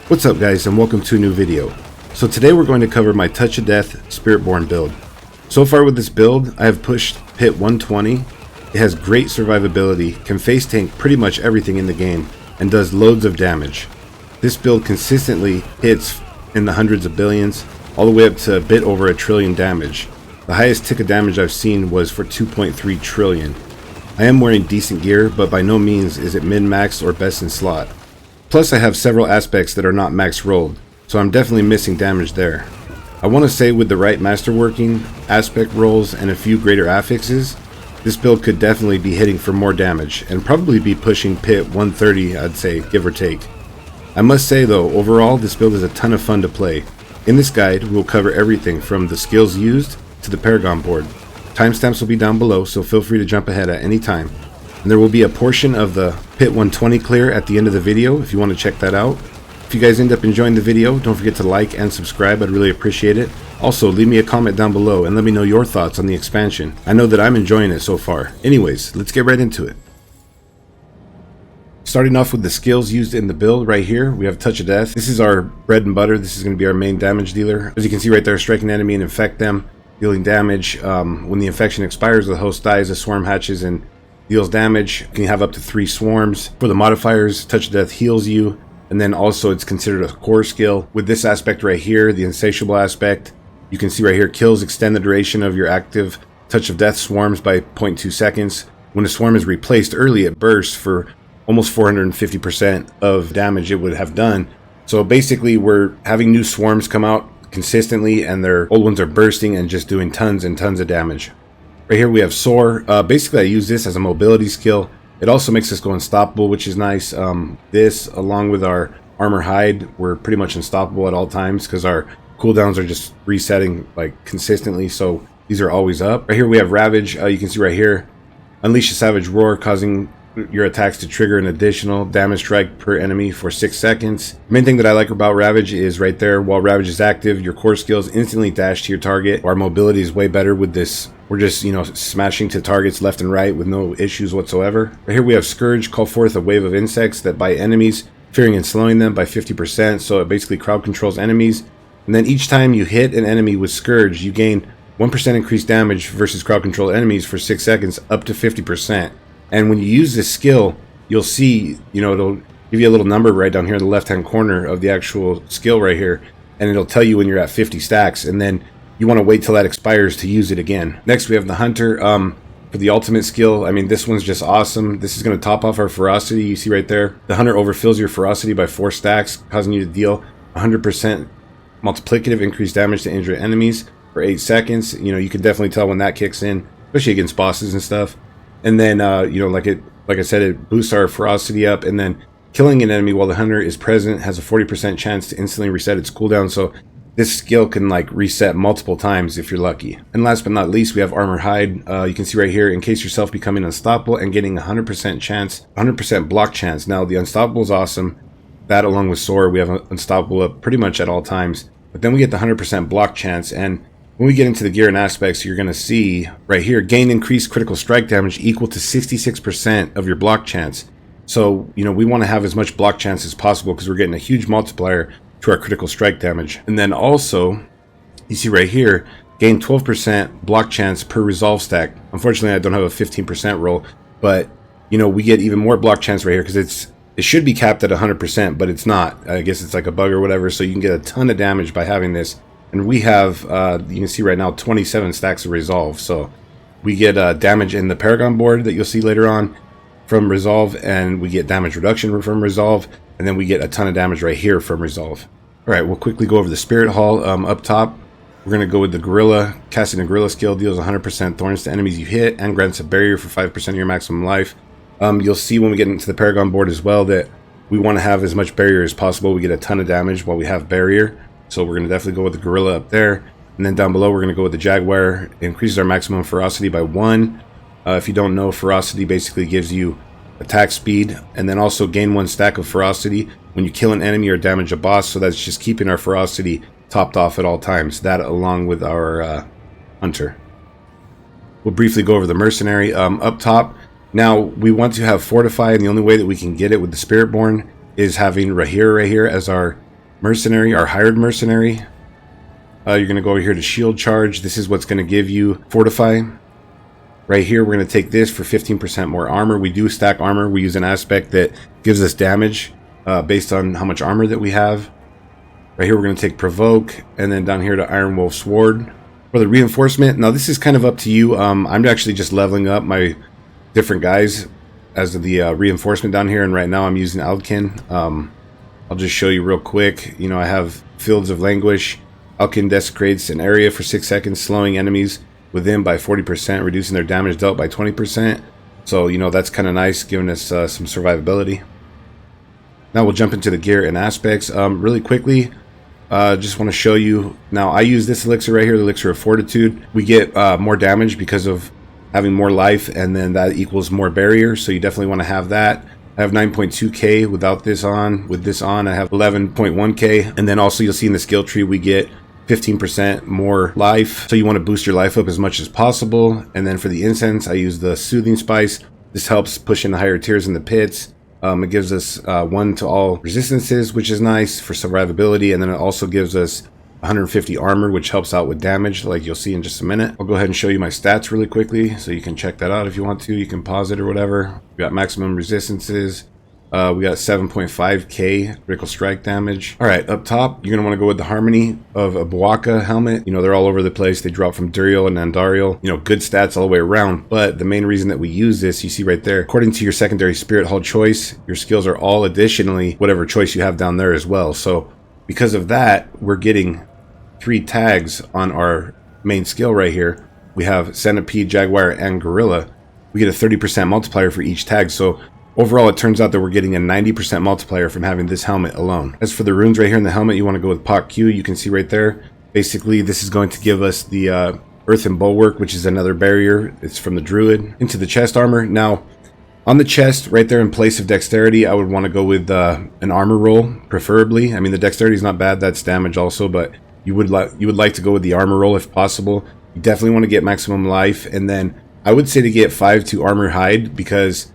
What's up guys, and welcome to a new video. So today we're going to cover my Touch of Death Spiritborn build. So far with this build, I have pushed Pit 120. It has great survivability, can face tank pretty much everything in the game, and does loads of damage. This build consistently hits in the hundreds of billions, all the way up to a bit over 1 trillion damage. The highest tick of damage I've seen was for 2.3 trillion. I am wearing decent gear, but by no means is it min-max or best in slot. Plus I have several aspects that are not max rolled, so I'm definitely missing damage there. I want to say with the right masterworking, aspect rolls, and a few greater affixes, this build could definitely be hitting for more damage, and probably be pushing Pit 130, I'd say, give or take. I must say though, overall this build is a ton of fun to play. In this guide, we'll cover everything from the skills used to the Paragon board. Timestamps will be down below, so feel free to jump ahead at any time. And there will be a portion of the Pit 120 clear at the end of the video if you want to check that out. If you guys end up enjoying the video, don't forget to like and subscribe, I'd really appreciate it. Also, leave me a comment down below and let me know your thoughts on the expansion. I know that I'm enjoying it so far. Anyways, let's get right into it. Starting off with the skills used in the build right here, we have Touch of Death. This is our bread and butter. This is going to be our main damage dealer. As you can see right there, strike an enemy and infect them, dealing damage. When the infection expires, the host dies, the swarm hatches and deals damage. You can have up to 3 swarms. For the modifiers, Touch of Death heals you, and then also it's considered a core skill. With this aspect right here, the insatiable aspect, you can see right here, kills extend the duration of your active Touch of Death swarms by 0.2 seconds. When a swarm is replaced early, it bursts for almost 450% of damage it would have done. So basically we're having new swarms come out consistently, and their old ones are bursting and just doing tons and tons of damage. Right here we have Soar. Basically I use this as a mobility skill. It also makes us go unstoppable, which is nice. This, along with our Armor Hide, we're pretty much unstoppable at all times because our cooldowns are just resetting like consistently, so these are always up. Right here we have Ravage. You can see right here, unleash a savage roar, causing your attacks to trigger an additional damage strike per enemy for 6 seconds. The main thing that I like about Ravage is right there, while Ravage is active, your core skills instantly dash to your target. Our mobility is way better with this. We're just, smashing to targets left and right with no issues whatsoever. Right here we have Scourge. Call forth a wave of insects that bite enemies, fearing and slowing them by 50%, so it basically crowd controls enemies. And then each time you hit an enemy with Scourge, you gain 1% increased damage versus crowd control enemies for 6 seconds, up to 50%. And when you use this skill, you'll see, it'll give you a little number right down here in the left hand corner of the actual skill right here, and it'll tell you when you're at 50 stacks, and then you want to wait till that expires to use it again. Next we have the Hunter. For the ultimate skill, this one's just awesome. This is going to top off our ferocity. You see right there, the Hunter overfills your ferocity by 4 stacks, causing you to deal 100% multiplicative increased damage to injured enemies for 8 seconds. You can definitely tell when that kicks in, especially against bosses and stuff. And then, like I said, it boosts our ferocity up, and then killing an enemy while the Hunter is present has a 40% chance to instantly reset its cooldown. So this skill can reset multiple times if you're lucky. And last but not least, we have Armor Hide. You can see right here, encase yourself becoming unstoppable and getting 100% block chance. Now the unstoppable is awesome. That along with Soar, we have unstoppable up pretty much at all times. But then we get the 100% block chance, and when we get into the gear and aspects, you're going to see right here, gain increased critical strike damage equal to 66% of your block chance. So, we want to have as much block chance as possible because we're getting a huge multiplier to our critical strike damage. And then also, you see right here, gain 12% block chance per resolve stack. Unfortunately, I don't have a 15% roll, but, we get even more block chance right here because it should be capped at 100%, but it's not. I guess it's like a bug or whatever, so you can get a ton of damage by having this. And we have, you can see right now, 27 stacks of Resolve. So we get damage in the Paragon board that you'll see later on from Resolve, and we get damage reduction from Resolve, and then we get a ton of damage right here from Resolve. Alright, we'll quickly go over the Spirit Hall. Up top, we're going to go with the Gorilla. Casting a Gorilla skill deals 100% thorns to enemies you hit and grants a barrier for 5% of your maximum life. You'll see when we get into the Paragon board as well that we want to have as much barrier as possible. We get a ton of damage while we have barrier. So we're going to definitely go with the Gorilla up there. And then down below, we're going to go with the Jaguar. It increases our maximum ferocity by 1. If you don't know, ferocity basically gives you attack speed. And then also gain 1 stack of ferocity when you kill an enemy or damage a boss. So that's just keeping our ferocity topped off at all times. That along with our Hunter. We'll briefly go over the Mercenary. Up top, now we want to have Fortify. And the only way that we can get it with the Spiritborn is having Rahir right here as our Mercenary, our hired mercenary. You're going to go over here to shield charge. This is what's going to give you fortify. Right here, we're going to take this for 15% more armor. We do stack armor. We use an aspect that gives us damage based on how much armor that we have. Right here, we're going to take provoke, and then down here to Iron Wolf Sword. For the reinforcement, now this is kind of up to you. I'm actually just leveling up my different guys as the reinforcement down here, and right now I'm using Alkin. I'll just show you real quick. You know, I have Fields of Languish. Alkin desecrates an area for 6 seconds, slowing enemies within by 40%, reducing their damage dealt by 20%. So, you know, that's kind of nice, giving us some survivability. Now we'll jump into the gear and aspects really quickly. Just want to show you. Now I use this elixir right here, the elixir of fortitude. We get more damage because of having more life, and then that equals more barrier, so you definitely want to have that. I have 9.2k without this on. With this on, I have 11.1k, and then also you'll see in the skill tree we get 15% more life, so you want to boost your life up as much as possible. And then for the incense, I use the soothing spice. This helps push in the higher tiers in the pits. It gives us 1 to all resistances, which is nice for survivability, and then it also gives us 150 armor, which helps out with damage, like you'll see in just a minute. I'll go ahead and show you my stats really quickly, so you can check that out if you want to. You can pause it or whatever. We got maximum resistances. We got 7.5k critical strike damage. All right, up top, you're gonna want to go with the Harmony of a Buaka helmet. You know, they're all over the place. They drop from Duriel and Andariel. You know, good stats all the way around. But the main reason that we use this, you see right there, according to your secondary spirit hall choice, your skills are all additionally whatever choice you have down there as well. So because of that, we're getting 3 tags on our main skill right here. We have Centipede, Jaguar, and Gorilla. We get a 30% multiplier for each tag. So overall, it turns out that we're getting a 90% multiplier from having this helmet alone. As for the runes right here in the helmet, you want to go with Pak Q. You can see right there. Basically, this is going to give us the Earthen Bulwark, which is another barrier. It's from the Druid. Into the chest armor. Now, on the chest, right there in place of dexterity, I would want to go with an armor roll, preferably. I mean, the dexterity is not bad. That's damage also, but you would like to go with the armor roll if possible. You definitely want to get maximum life, and then I would say to get 5 to armor hide, because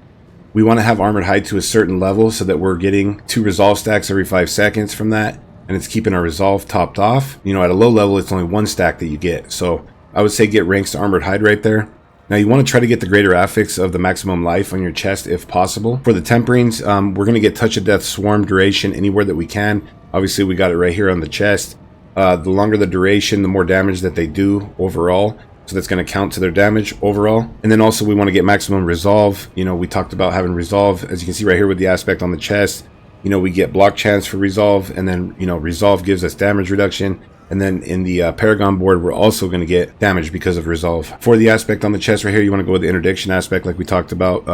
we want to have armored hide to a certain level so that we're getting 2 resolve stacks every 5 seconds from that, and it's keeping our resolve topped off. You know, at a low level, it's only 1 stack that you get. So I would say get ranks to armored hide right there. Now you want to try to get the greater affix of the maximum life on your chest if possible. For the temperings, we're going to get Touch of Death Swarm duration anywhere that we can. Obviously, we got it right here on the chest. The longer the duration, the more damage that they do overall. So that's going to count to their damage overall. And then also we want to get maximum resolve. You know, we talked about having resolve. As you can see right here with the aspect on the chest, you know, we get block chance for resolve, and then, you know, resolve gives us damage reduction. And then in the Paragon board, we're also going to get damage because of resolve. For the aspect on the chest right here, you want to go with the interdiction aspect like we talked about.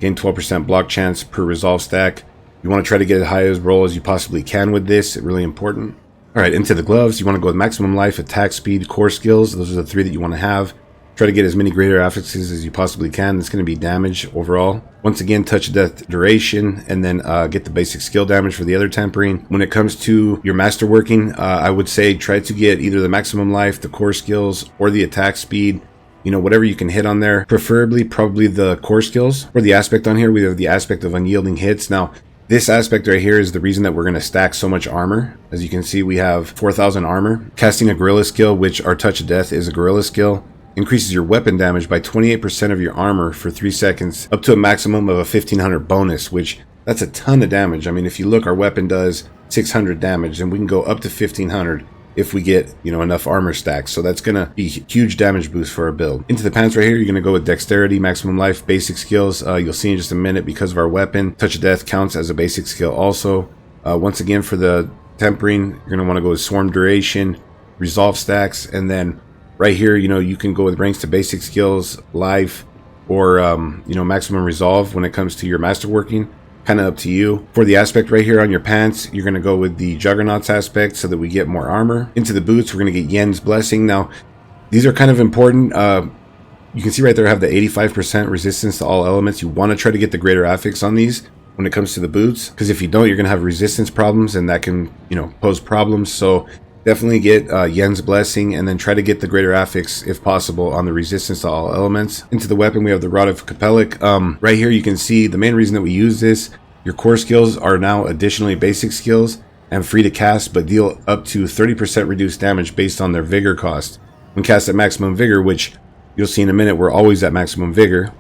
Gain 12% block chance per resolve stack. You want to try to get as high as roll as you possibly can with this. It's really important. All right, into the gloves, you want to go with maximum life, attack speed, core skills. Those are the 3 that you want to have. Try to get as many greater affixes as you possibly can. It's going to be damage overall. Once again, touch of death duration, and then get the basic skill damage for the other tempering. When it comes to your masterworking, I would say try to get either the maximum life, the core skills, or the attack speed. You know, whatever you can hit on there. Preferably, probably the core skills. For the aspect on here, we have the aspect of unyielding hits. Now, this aspect right here is the reason that we're going to stack so much armor. As you can see, we have 4,000 armor. Casting a gorilla skill, which our touch of death is a gorilla skill, increases your weapon damage by 28% of your armor for 3 seconds, up to a maximum of a 1,500 bonus, which that's a ton of damage. I mean, if you look, our weapon does 600 damage, and we can go up to 1,500 if we get, you know, enough armor stacks. So that's going to be a huge damage boost for our build. Into the pants right here, you're going to go with dexterity, maximum life, basic skills. You'll see in just a minute because of our weapon. Touch of death counts as a basic skill also. Once again, for the tempering, you're going to want to go with swarm duration, resolve stacks, and then right here, you know, you can go with ranks to basic skills, life, or, you know, maximum resolve when it comes to your masterworking. Kind of up to you. For the aspect right here on your pants, you're going to go with the Juggernauts aspect so that we get more armor. Into the boots, we're going to get Yen's Blessing. Now, these are kind of important. You can see right there I have the 85% resistance to all elements. You want to try to get the greater affix on these when it comes to the boots, because if you don't, you're going to have resistance problems, and that can, you know, pose problems. So definitely get Yen's Blessing, and then try to get the greater affix if possible on the resistance to all elements. Into the weapon, we have the Rod of Capellic. Right here you can see the main reason that we use this. Your core skills are now additionally basic skills. and free to cast, but deal up to 30% reduced damage based on their vigor cost. When cast at maximum vigor, which you'll see in a minute, we're always at maximum vigor.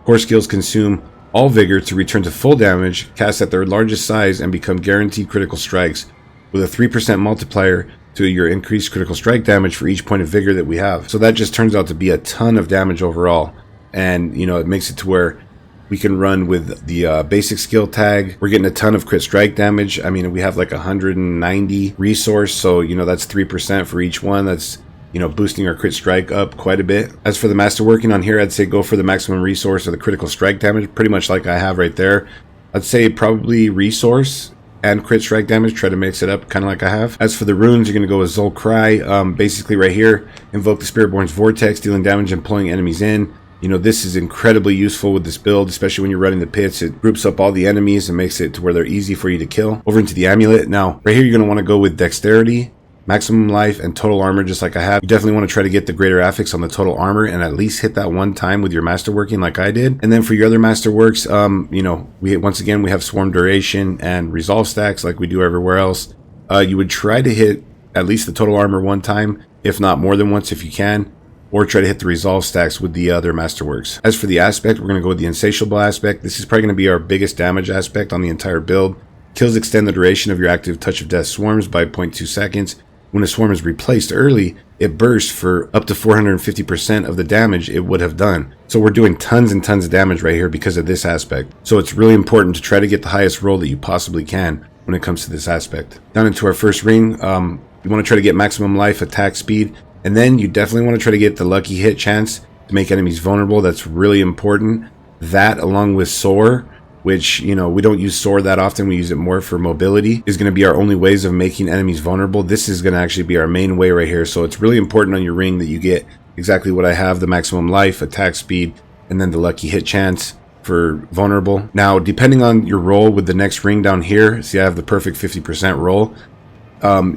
Core skills consume all vigor to return to full damage, cast at their largest size, and become guaranteed critical strikes with a 3% multiplier to your increased critical strike damage for each point of vigor that we have. So that just turns out to be a ton of damage overall. And, you know, it makes it to where we can run with the basic skill tag. We're getting a ton of crit strike damage. I mean, we have like 190 resource, so, you know, that's 3% for each one. That's, you know, boosting our crit strike up quite a bit. As for the masterworking on here, I'd say go for the maximum resource or the critical strike damage, pretty much like I have right there. I'd say probably resource and crit strike damage, try to mix it up kind of like I have. As for the runes, you're going to go with Zol Cry. Basically right here, invoke the Spiritborn's Vortex, dealing damage and pulling enemies in. You know, this is incredibly useful with this build, especially when you're running the pits. It groups up all the enemies and makes it to where they're easy for you to kill. Over into the amulet. Now, right here, you're going to want to go with Dexterity, Maximum Life, and Total Armor, just like I have. You definitely want to try to get the greater affix on the Total Armor and at least hit that one time with your Masterworking like I did. And then for your other Masterworks, you know, once again, we have Swarm Duration and Resolve stacks like we do everywhere else. You would try to hit at least the Total Armor one time, if not more than once if you can, or try to hit the Resolve stacks with the other Masterworks. As for the aspect, we're going to go with the Insatiable aspect. This is probably going to be our biggest damage aspect on the entire build. Kills extend the duration of your active Touch of Death swarms by 0.2 seconds. When a swarm is replaced early, it bursts for up to 450% of the damage it would have done. So we're doing tons and tons of damage right here because of this aspect. So it's really important to try to get the highest roll that you possibly can when it comes to this aspect. Down into our first ring, you want to try to get maximum life, attack speed, and then you definitely want to try to get the lucky hit chance to make enemies vulnerable. That's really important. That, along with Soar, which, you know, we don't use Soar that often, we use it more for mobility, is going to be our only ways of making enemies vulnerable. This is going to actually be our main way right here. So it's really important on your ring that you get exactly what I have, the maximum life, attack speed, and then the lucky hit chance for vulnerable. Now, depending on your roll with the next ring down here, see I have the perfect 50% roll.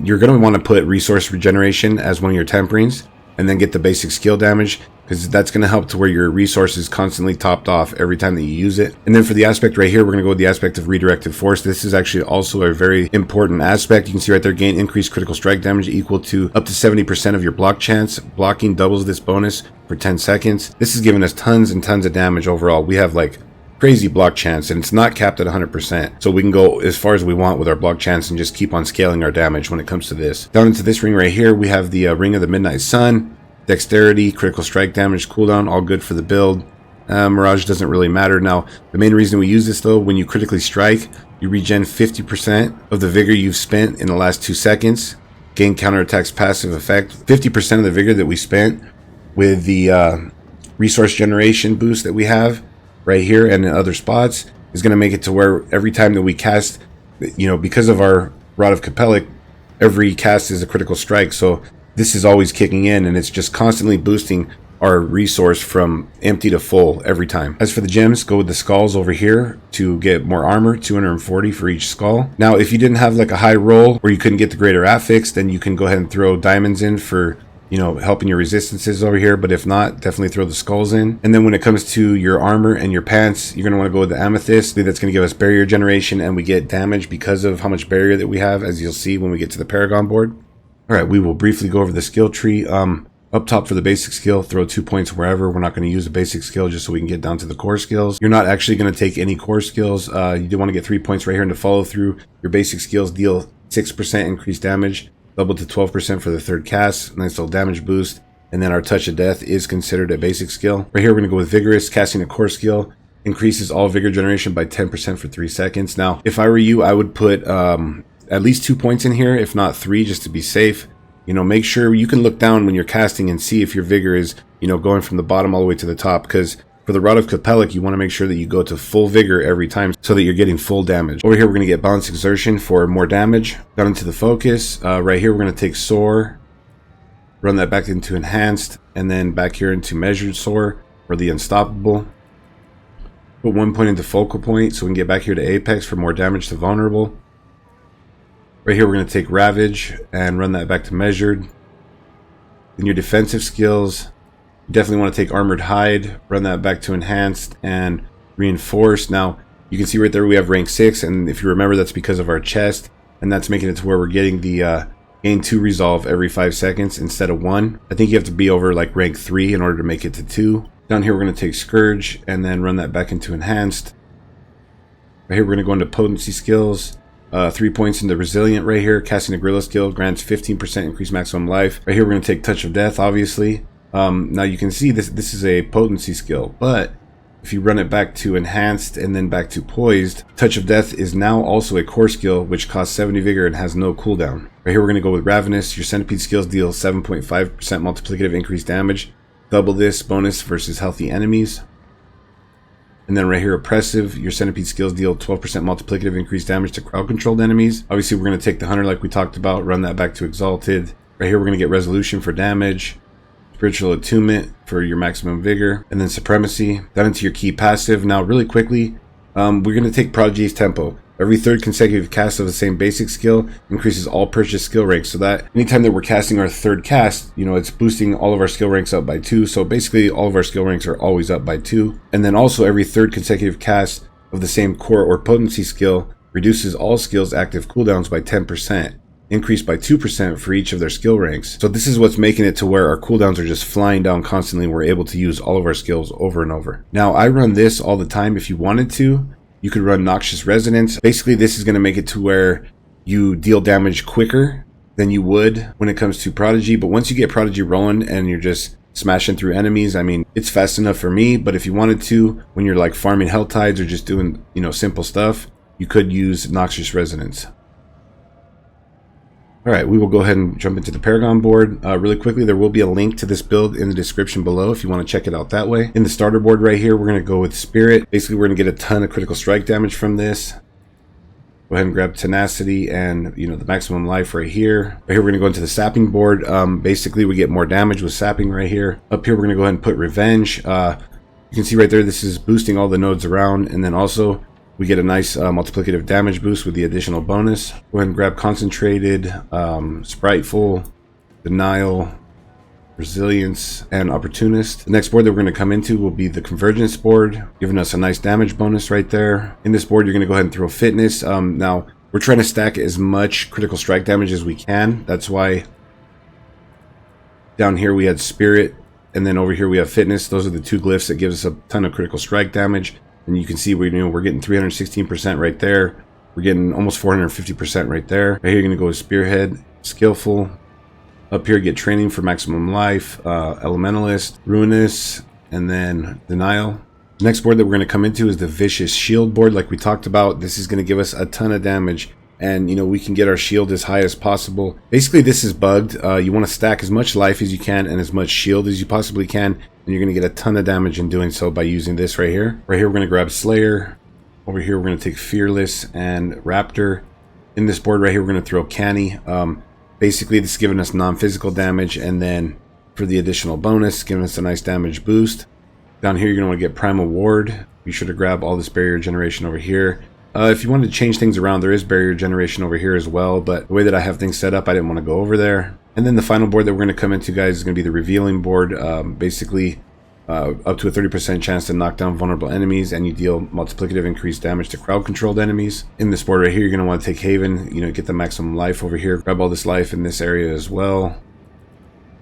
You're going to want to put resource regeneration as one of your temperings, and then get the basic skill damage, because that's going to help to where your resource is constantly topped off every time that you use it. And then for the aspect right here, we're going to go with the aspect of Redirected Force. This is actually also a very important aspect. You can see right there, gain increased critical strike damage equal to up to 70% of your block chance. Blocking doubles this bonus for 10 seconds. This is giving us tons and tons of damage overall. We have like crazy block chance, and it's not capped at 100%. So we can go as far as we want with our block chance and just keep on scaling our damage when it comes to this. Down into this ring right here, we have the Ring of the Midnight Sun. Dexterity, critical strike damage, cooldown, all good for the build. Mirage doesn't really matter. Now, the main reason we use this though, when you critically strike, you regen 50% of the vigor you've spent in the last 2 seconds. Gain counterattack's passive effect. 50% of the vigor that we spent with the resource generation boost that we have right here and in other spots is going to make it to where every time that we cast, you know, because of our Rod of Capellic, every cast is a critical strike. So this is always kicking in, and it's just constantly boosting our resource from empty to full every time. As for the gems, go with the skulls over here to get more armor, 240 for each skull. Now, if you didn't have like a high roll or you couldn't get the greater affix, then you can go ahead and throw diamonds in for, you know, helping your resistances over here. But if not, definitely throw the skulls in. And then when it comes to your armor and your pants, you're going to want to go with the amethyst. That's going to give us barrier generation, and we get damage because of how much barrier that we have, as you'll see when we get to the Paragon board. All right, we will briefly go over the skill tree. Up top for the basic skill, throw 2 points wherever. We're not going to use the basic skill just so we can get down to the core skills. You're not actually going to take any core skills. You do want to get 3 points right here, and to follow through your basic skills, deal 6% increased damage, double to 12% for the third cast. Nice little damage boost. And then our Touch of Death is considered a basic skill. Right here, we're going to go with Vigorous. Casting a core skill increases all vigor generation by 10% for 3 seconds. Now, if I were you, I would put at least 2 points in here, if not 3, just to be safe. You know, make sure you can look down when you're casting and see if your vigor is, you know, going from the bottom all the way to the top, because for the Rod of Capellic, you want to make sure that you go to full vigor every time so that you're getting full damage. Over here, we're going to get Balanced Exertion for more damage. Down into the focus. Right here, we're going to take Soar, run that back into Enhanced, and then back here into Measured Soar or the Unstoppable. Put 1 point into Focal Point so we can get back here to Apex for more damage to Vulnerable. Right here, we're going to take Ravage and run that back to Measured. In your defensive skills, you definitely want to take Armored Hide, run that back to Enhanced, and Reinforced. Now, you can see right there we have rank 6, and if you remember, that's because of our chest. and that's making it to where we're getting the gain 2 resolve every 5 seconds instead of 1. I think you have to be over like rank 3 in order to make it to 2. Down here we're going to take Scourge and then run that back into enhanced. Right here we're going to go into potency skills. 3 points into resilient right here. Casting a gorilla skill grants 15% increased maximum life. Right here we're going to take touch of death, obviously. Now you can see this is a potency skill, but if you run it back to enhanced and then back to poised, touch of death is now also a core skill which costs 70 vigor and has no cooldown. Right here we're going to go with ravenous. Your centipede skills deal 7.5% multiplicative increased damage. Double this bonus versus healthy enemies. And then right here, oppressive, your centipede skills deal 12% multiplicative increased damage to crowd controlled enemies. Obviously we're going to take the hunter like we talked about, run that back to exalted. Right here we're going to get resolution for damage, spiritual attunement for your maximum vigor, and then supremacy down into your key passive. Now really quickly, we're going to take prodigy's tempo. Every third consecutive cast of the same basic skill increases all purchased skill ranks, so that anytime that we're casting our third cast, you know, it's boosting all of our skill ranks up by 2. So basically all of our skill ranks are always up by 2. And then also every third consecutive cast of the same core or potency skill reduces all skills active cooldowns by 10%, increased by 2% for each of their skill ranks. So this is what's making it to where our cooldowns are just flying down constantly and we're able to use all of our skills over and over. Now I run this all the time. If you wanted to, you could run Noxious Resonance. Basically, this is going to make it to where you deal damage quicker than you would when it comes to Prodigy. But once you get Prodigy rolling and you're just smashing through enemies, I mean, it's fast enough for me. But if you wanted to, when you're like farming Hell Tides or just doing, you know, simple stuff, you could use Noxious Resonance. All right, we will go ahead and jump into the Paragon board. Really quickly, there will be a link to this build in the description below if you want to check it out that way. In the starter board right here, we're going to go with Spirit. Basically, we're going to get a ton of critical strike damage from this. Go ahead and grab Tenacity and, you know, the maximum life right here. Right here, we're going to go into the Sapping board. Basically, we get more damage with Sapping right here. Up here, we're going to go ahead and put Revenge. You can see right there, this is boosting all the nodes around. And then also, we get a nice multiplicative damage boost with the additional bonus. Go ahead and grab Concentrated, Spriteful, Denial, Resilience, and Opportunist. The next board that we're going to come into will be the Convergence board, giving us a nice damage bonus right there. In this board, you're going to go ahead and throw Fitness. Now, we're trying to stack as much critical strike damage as we can. That's why down here we had Spirit, and then over here we have Fitness. Those are the 2 glyphs that give us a ton of critical strike damage. And you can see we're getting 316% right there. We're getting almost 450% right there. Right here, you're going to go with Spearhead, Skillful. Up here, get Training for maximum life, Elementalist, Ruinous, and then Denial. The next board that we're going to come into is the Vicious Shield board. Like we talked about, this is going to give us a ton of damage. And, you know, we can get our shield as high as possible. Basically, this is bugged. You want to stack as much life as you can and as much shield as you possibly can. And you're going to get a ton of damage in doing so by using this right here. Right here, we're going to grab Slayer. Over here, we're going to take Fearless and Raptor. In this board right here, we're going to throw Canny. Basically, this is giving us non-physical damage. And then for the additional bonus, giving us a nice damage boost. Down here, you're going to want to get Primal Ward. Be sure to grab all this barrier generation over here. If you wanted to change things around, there is barrier generation over here as well, but the way that I have things set up, I didn't want to go over there. And then the final board that we're going to come into, guys, is going to be the Revealing board. Basically, up to a 30% chance to knock down vulnerable enemies, and you deal multiplicative increased damage to crowd-controlled enemies. In this board right here, you're going to want to take Haven, you know, get the maximum life over here. Grab all this life in this area as well.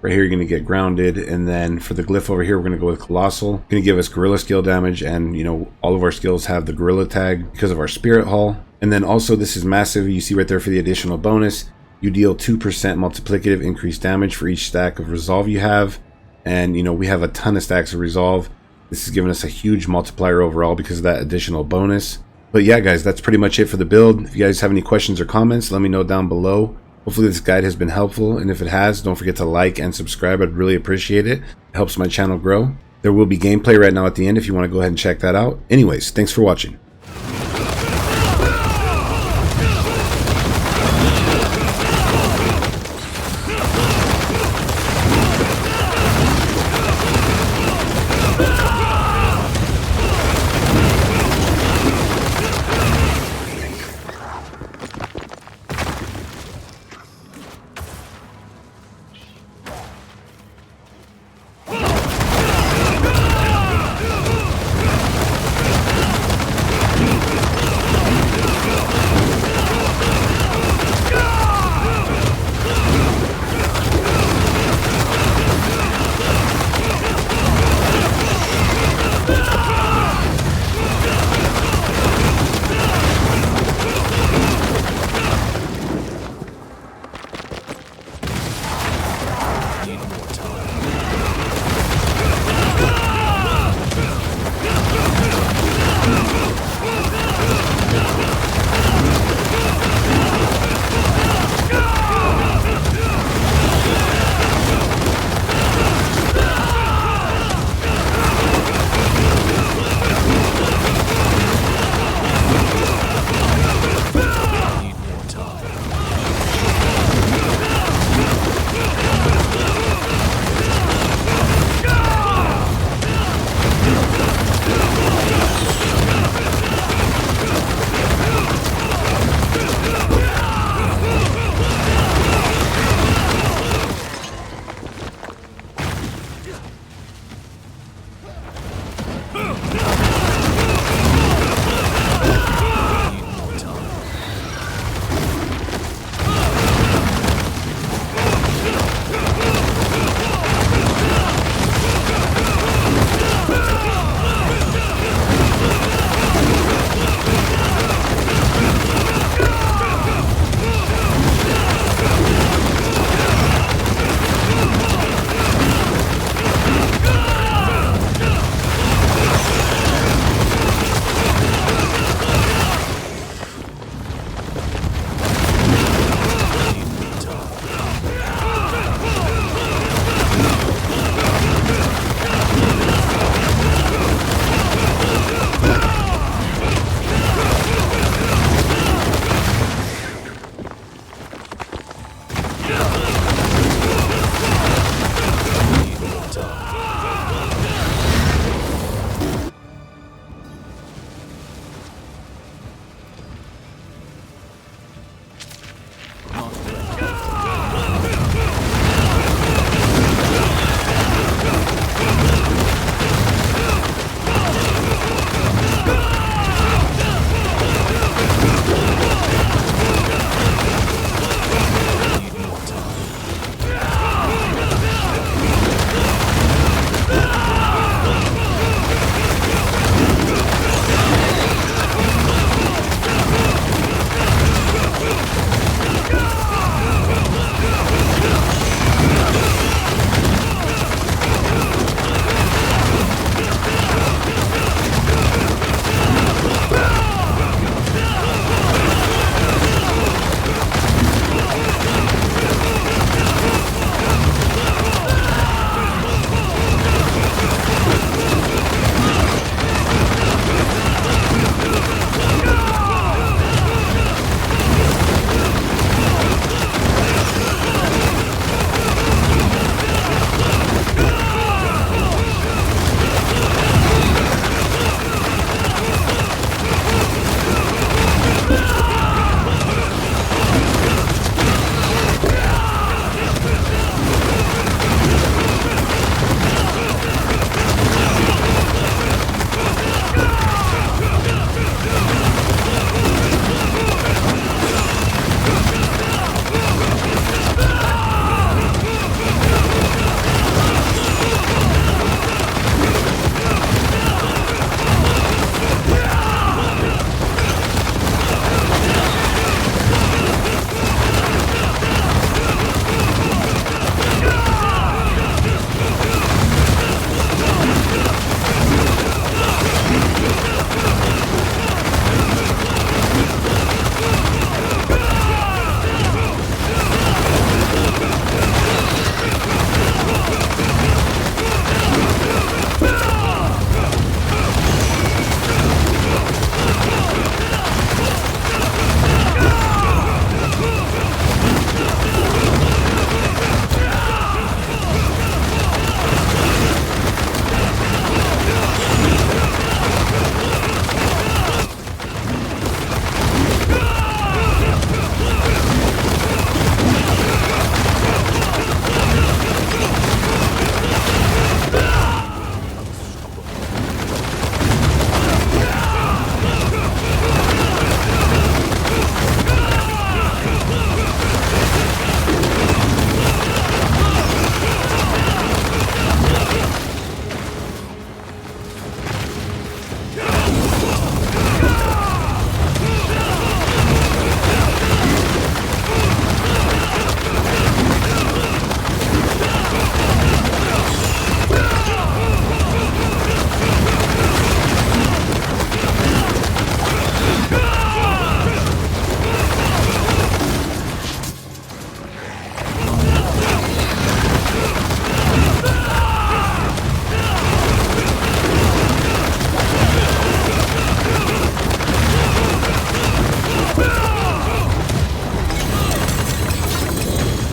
Right here, you're going to get Grounded, and then for the glyph over here, we're going to go with Colossal. Going to give us Gorilla skill damage, and, you know, all of our skills have the Gorilla tag because of our Spirit Hall. And then also, this is massive. You see right there for the additional bonus, you deal 2% multiplicative increased damage for each stack of Resolve you have. And, you know, we have a ton of stacks of Resolve. This is giving us a huge multiplier overall because of that additional bonus. But yeah, guys, that's pretty much it for the build. If you guys have any questions or comments, let me know down below. Hopefully this guide has been helpful, and if it has, don't forget to like and subscribe. I'd really appreciate it. It helps my channel grow. There will be gameplay right now at the end if you want to go ahead and check that out. Anyways, thanks for watching.